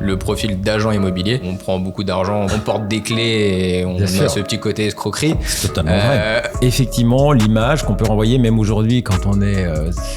le profil d'agent immobilier. On prend beaucoup d'argent, on porte des clés et on a ce petit côté escroquerie. C'est totalement vrai. Effectivement, l'image qu'on peut renvoyer même aujourd'hui quand on est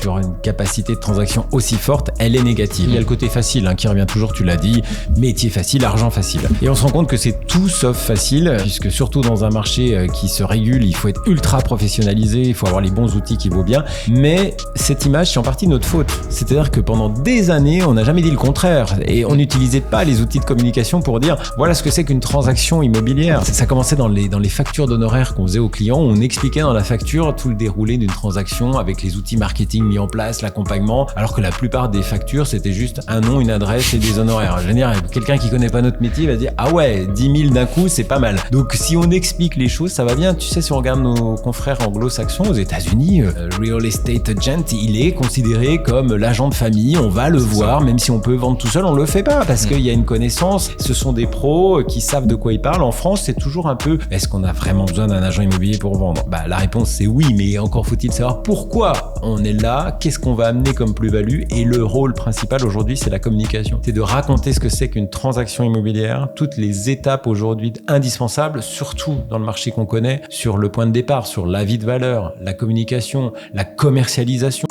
sur une capacité de transaction aussi forte, elle est négative. Il y a le côté facile qui revient toujours, tu l'as dit, métier facile, argent facile. Et on se rend compte que c'est tout sauf facile, puisque surtout dans un marché qui se régule, il faut être ultra professionnalisé, il faut avoir les bons outils qui vont bien. Mais cette image, c'est en partie notre faute. C'est-à-dire que pendant des années, on n'a jamais dit le contraire. Et on n'utilisait pas les outils de communication pour dire voilà ce que c'est qu'une transaction immobilière. Ça commençait dans les factures d'honoraires qu'on faisait aux clients. On expliquait dans la facture tout le déroulé d'une transaction avec les outils marketing mis en place, l'accompagnement, alors que la plupart des factures, c'était juste un nom, une adresse et des honoraires. Je veux dire, quelqu'un qui connaît pas notre métier va dire ah ouais, 10 000 d'un coup, c'est pas mal. Donc si on explique les choses, ça va bien. Tu sais, si on regarde nos confrères anglo-saxons aux États-Unis, real estate agent, il est considéré comme l'agent de famille. On va le voir, même si on peut vendre tout seul, on le fait pas parce qu'il y a une connaissance. Ce sont des pros qui savent de quoi ils parlent. En France, c'est toujours un peu est-ce qu'on a vraiment besoin d'un agent immobilier pour vendre? La réponse c'est oui, mais encore faut-il savoir pourquoi on est là, qu'est-ce qu'on va amener comme plus-value, et le rôle principal aujourd'hui, c'est la communication. C'est de raconter ce que c'est qu'une transaction immobilière, toutes les étapes aujourd'hui indispensables, surtout dans le marché qu'on connaît, sur le point de départ, sur l'avis de valeur, la communication, la commercialisation.